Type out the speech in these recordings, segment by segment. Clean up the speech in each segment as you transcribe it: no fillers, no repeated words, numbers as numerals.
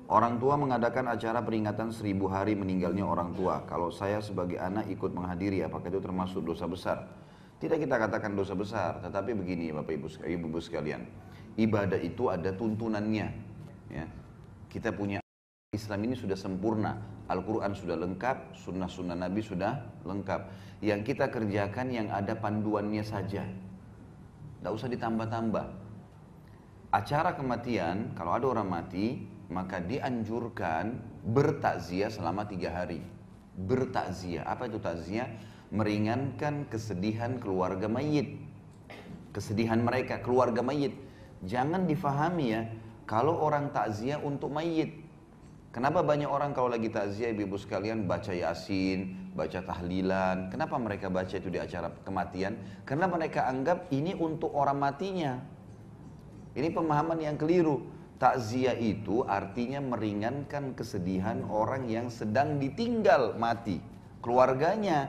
Orang tua mengadakan acara peringatan 1000 hari meninggalnya orang tua. Kalau saya sebagai anak ikut menghadiri, apakah itu termasuk dosa besar? Tidak kita katakan dosa besar, tetapi begini Bapak Ibu sekalian. Ibadah itu ada tuntunannya. Ya. Kita punya Islam ini sudah sempurna. Al-Quran sudah lengkap, sunnah-sunnah Nabi sudah lengkap. Yang kita kerjakan yang ada panduannya saja. Tidak usah ditambah-tambah. Acara kematian, kalau ada orang mati, maka dianjurkan bertakziah selama 3 hari. Bertakziah, apa itu takziah? Meringankan kesedihan keluarga mayit. Kesedihan mereka, keluarga mayit. Jangan difahami ya, kalau orang takziah untuk mayit. Kenapa banyak orang kalau lagi takziah ibu-ibu sekalian baca yasin, baca tahlilan. Kenapa mereka baca itu di acara kematian? Karena mereka anggap ini untuk orang matinya. Ini pemahaman yang keliru. Takziah itu artinya meringankan kesedihan orang yang sedang ditinggal mati, keluarganya,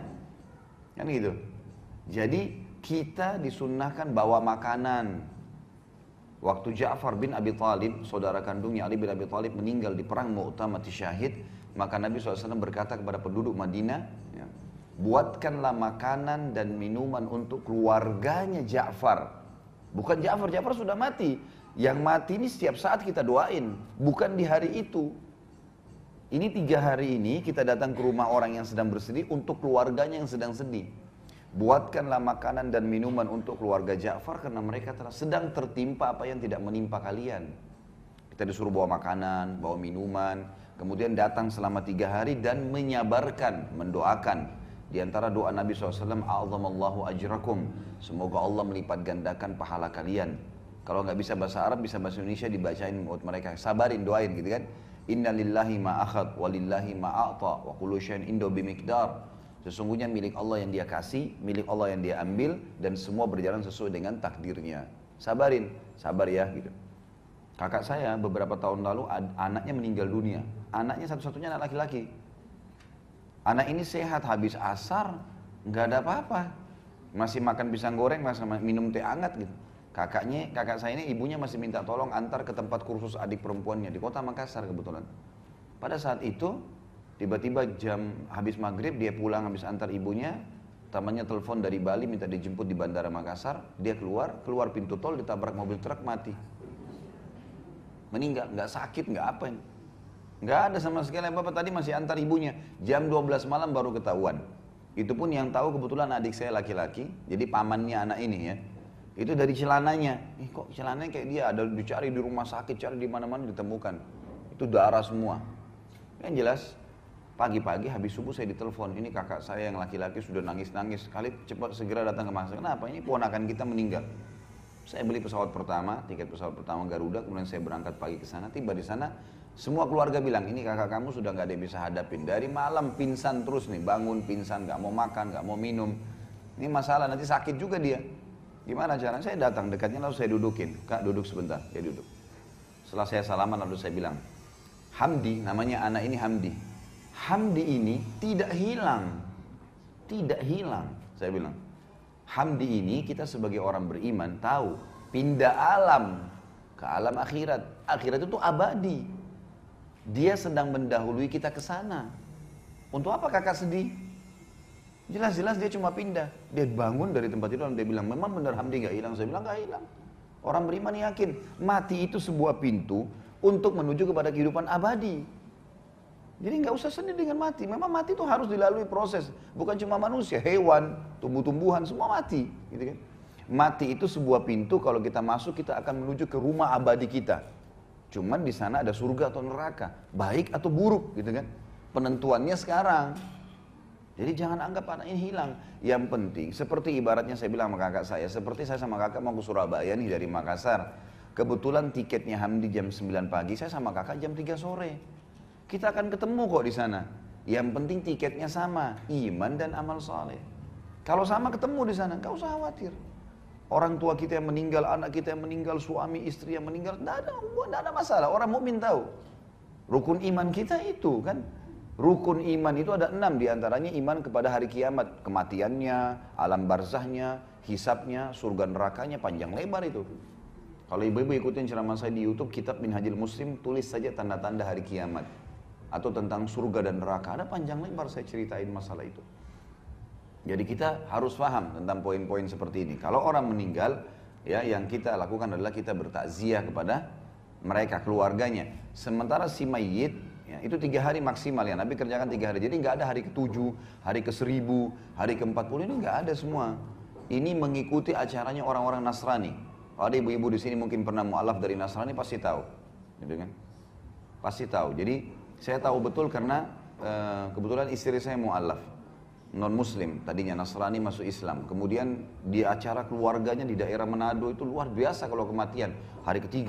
kan gitu. Jadi kita disunnahkan bawa makanan. Waktu Ja'far bin Abi Thalib, saudara kandungnya Ali bin Abi Thalib meninggal di perang Mu'tah mati syahid, maka Nabi SAW berkata kepada penduduk Madinah, ya, buatkanlah makanan dan minuman untuk keluarganya Ja'far. Bukan Ja'far, Ja'far sudah mati. Yang mati ini setiap saat kita doain, bukan di hari itu. Ini 3 hari ini kita datang ke rumah orang yang sedang bersedih untuk keluarganya yang sedang sedih. Buatkanlah makanan dan minuman untuk keluarga Ja'far karena mereka sedang tertimpa apa yang tidak menimpa kalian. Kita disuruh bawa makanan, bawa minuman, kemudian datang selama 3 hari dan menyabarkan, mendoakan. Di antara doa Nabi SAW, A'zamallahu ajrakum, semoga Allah melipat gandakan pahala kalian. Kalau nggak bisa bahasa Arab, bisa bahasa Indonesia, dibacain buat mereka. Sabarin, doain gitu kan. Inna lillahi ma'akhad, walillahi ma'a'ta, wa kullu syai'in indahu bimiqdar. Sesungguhnya milik Allah yang dia kasih, milik Allah yang dia ambil, dan semua berjalan sesuai dengan takdirnya. Sabarin, sabar ya gitu. Kakak saya beberapa tahun lalu anaknya meninggal dunia. Anaknya satu-satunya anak laki-laki. Anak ini sehat, habis asar, nggak ada apa-apa. Masih makan pisang goreng, masih minum teh hangat gitu. Kakak saya ini ibunya masih minta tolong antar ke tempat kursus adik perempuannya di kota Makassar kebetulan. Pada saat itu tiba-tiba jam habis maghrib dia pulang habis antar ibunya, temannya telepon dari Bali minta dijemput di bandara Makassar, dia keluar pintu tol ditabrak mobil truk mati. Meninggal, nggak sakit, nggak apa ini. Nggak ada sama sekali apa-apa, tadi masih antar ibunya, jam 12 malam baru ketahuan. Itu pun yang tahu kebetulan adik saya laki-laki, jadi pamannya anak ini ya. Itu dari celananya, kok celananya kayak dia, ada dicari di rumah sakit, cari di mana-mana ditemukan. Itu darah semua. Yang jelas, pagi-pagi habis subuh saya ditelepon, ini kakak saya yang laki-laki sudah nangis-nangis, kali cepat segera datang ke Makassar. Kenapa? Ini ponakan kita meninggal. Saya beli pesawat pertama, tiket pesawat pertama Garuda, kemudian saya berangkat pagi ke sana, tiba di sana, semua keluarga bilang, ini kakak kamu sudah nggak ada yang bisa hadapin. Dari malam pingsan terus nih, bangun pingsan, nggak mau makan, nggak mau minum. Ini masalah, nanti sakit juga dia. Gimana caranya? Saya datang dekatnya lalu saya dudukin. Kak duduk sebentar, dia duduk. Setelah saya salaman lalu saya bilang, Hamdi, namanya anak ini Hamdi. Hamdi ini tidak hilang. Tidak hilang, saya bilang. Hamdi ini kita sebagai orang beriman tahu, pindah alam ke alam akhirat. Akhirat itu abadi. Dia sedang mendahului kita ke sana. Untuk apa kakak sedih? Jelas-jelas dia cuma pindah. Dia bangun dari tempat itu dan dia bilang, memang benar Hamdi gak hilang. Saya bilang gak hilang. Orang beriman yakin, mati itu sebuah pintu untuk menuju kepada kehidupan abadi. Jadi gak usah sedih dengan mati. Memang mati itu harus dilalui proses. Bukan cuma manusia, hewan, tumbuh-tumbuhan, semua mati. Gitu kan? Mati itu sebuah pintu, kalau kita masuk kita akan menuju ke rumah abadi kita. Cuman di sana ada surga atau neraka, baik atau buruk gitu kan. Penentuannya sekarang. Jadi jangan anggap anak ini hilang. Yang penting, seperti ibaratnya saya bilang sama kakak saya, seperti saya sama kakak mau ke Surabaya nih dari Makassar. Kebetulan tiketnya Hamdi jam 9 pagi, saya sama kakak jam 3 sore. Kita akan ketemu kok di sana. Yang penting tiketnya sama, iman dan amal saleh. Kalau sama ketemu di sana, gak usah khawatir. Orang tua kita yang meninggal, anak kita yang meninggal, suami istri yang meninggal, tidak ada masalah. Orang mukmin tahu. Rukun iman kita itu kan. Rukun iman itu ada 6 diantaranya iman kepada hari kiamat. Kematiannya, alam barzahnya, hisabnya, surga nerakanya, panjang lebar itu. Kalau ibu-ibu ikutin ceramah saya di YouTube, Kitab Minhajul Muslim, tulis saja tanda-tanda hari kiamat. Atau tentang surga dan neraka. Ada panjang lebar saya ceritain masalah itu. Jadi kita harus paham tentang poin-poin seperti ini. Kalau orang meninggal, ya yang kita lakukan adalah kita bertakziah kepada mereka, keluarganya. Sementara si mayit, ya, itu 3 hari maksimal ya. Nabi kerjakan 3 hari. Jadi nggak ada hari ke-7, hari ke-1000, hari ke-40, ini nggak ada semua. Ini mengikuti acaranya orang-orang Nasrani. Kalau ada ibu-ibu di sini mungkin pernah mu'alaf dari Nasrani pasti tahu, gitu kan? Pasti tahu. Jadi saya tahu betul karena kebetulan istri saya mu'alaf. Non muslim, tadinya Nasrani masuk Islam. Kemudian di acara keluarganya di daerah Manado itu luar biasa kalau kematian. Hari ke-3,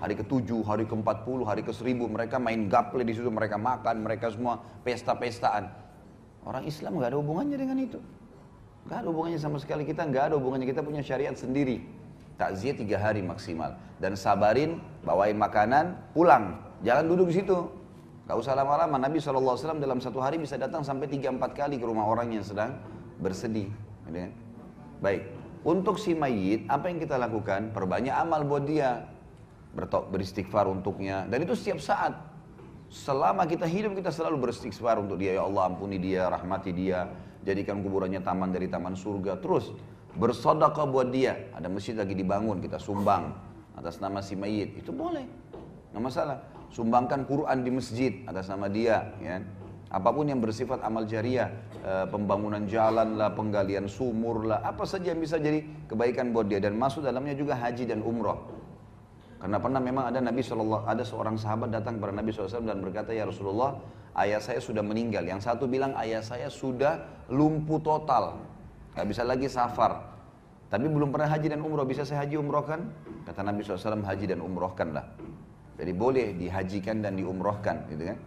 hari ke-7, hari ke-40, hari ke-1000 mereka main gaple di situ, mereka makan, mereka semua pesta-pestaan. Orang Islam nggak ada hubungannya dengan itu. Nggak ada hubungannya sama sekali, kita nggak ada hubungannya, kita punya syariat sendiri. Takziah 3 hari maksimal dan sabarin, bawain makanan, pulang. Jangan duduk di situ. Gak usah lama-lama, Nabi SAW dalam 1 hari bisa datang sampai 3-4 kali ke rumah orang yang sedang bersedih. Baik, untuk si mayit, apa yang kita lakukan? Perbanyak amal buat dia. Beristighfar untuknya, dan itu setiap saat. Selama kita hidup, kita selalu beristighfar untuk dia. Ya Allah, ampuni dia, rahmati dia, jadikan kuburannya taman dari taman surga. Terus, bersedekah buat dia. Ada masjid lagi dibangun, kita sumbang atas nama si mayit. Itu boleh, nggak masalah. Sumbangkan Quran di masjid atas nama dia, ya. Apapun yang bersifat amal jariah, pembangunan jalan lah, penggalian sumur lah, apa saja yang bisa jadi kebaikan buat dia. Dan masuk dalamnya juga haji dan umroh. Karena pernah memang ada ada seorang sahabat datang kepada Nabi SAW dan berkata, ya Rasulullah, ayah saya sudah meninggal. Yang satu bilang ayah saya sudah lumpuh total, gak bisa lagi safar. Tapi belum pernah haji dan umroh, bisa saya haji umrohkan? Kata Nabi SAW, haji dan umrohkanlah. Jadi boleh dihajikan dan diumrohkan, gitu kan?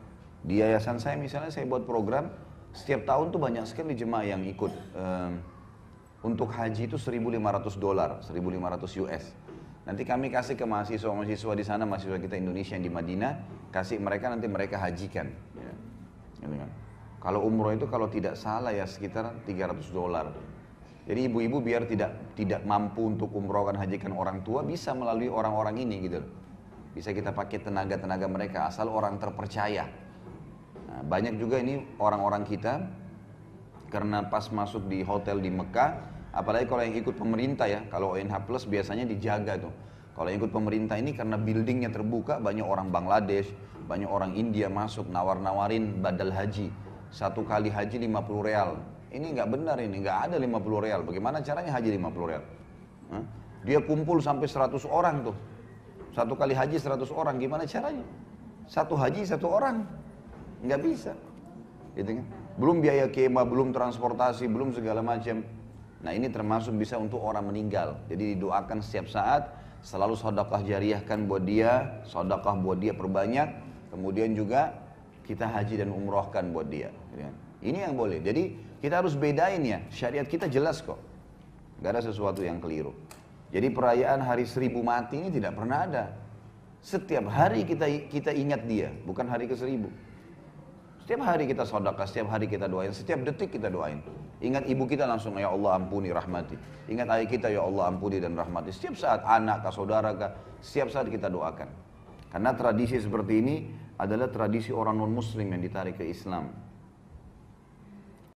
Di yayasan saya misalnya, saya buat program, setiap tahun tuh banyak sekali jemaah yang ikut. Untuk haji itu $1.500, 1.500 US. Nanti kami kasih ke mahasiswa-mahasiswa di sana, mahasiswa kita Indonesia yang di Madinah, kasih mereka, nanti mereka hajikan. Ya. Gitu kan? Kalau umroh itu kalau tidak salah ya sekitar $300. Jadi ibu-ibu biar tidak mampu untuk umrohkan, hajikan orang tua, bisa melalui orang-orang ini gitu. Bisa kita pakai tenaga-tenaga mereka, asal orang terpercaya. Nah, banyak juga ini orang-orang kita, karena pas masuk di hotel di Mekah, apalagi kalau yang ikut pemerintah ya, kalau ONH Plus biasanya dijaga tuh. Kalau yang ikut pemerintah ini karena buildingnya terbuka, banyak orang Bangladesh, banyak orang India masuk, nawar-nawarin badal haji. 1 kali haji 50 real. Ini nggak benar ini, nggak ada 50 real. Bagaimana caranya haji 50 real? Dia kumpul sampai 100 orang tuh. 1 kali haji 100 orang, gimana caranya? 1 haji 1 orang, nggak bisa, gitu kan? Belum biaya kemah, belum transportasi, belum segala macam. Nah ini termasuk bisa untuk orang meninggal. Jadi didoakan setiap saat, selalu sedekah jariahkan buat dia, sedekah buat dia perbanyak. Kemudian juga kita haji dan umrohkan buat dia. Gitu kan? Ini yang boleh. Jadi kita harus bedain ya, syariat kita jelas kok, nggak ada sesuatu yang keliru. Jadi perayaan hari 1000 mati ini tidak pernah ada. Setiap hari kita ingat dia, bukan hari ke-1000. Setiap hari kita sedekah, setiap hari kita doain, setiap detik kita doain. Ingat ibu kita langsung, ya Allah ampuni rahmati. Ingat ayah kita, ya Allah ampuni dan rahmati. Setiap saat anak kah, saudara kah, setiap saat kita doakan. Karena tradisi seperti ini adalah tradisi orang non muslim yang ditarik ke Islam.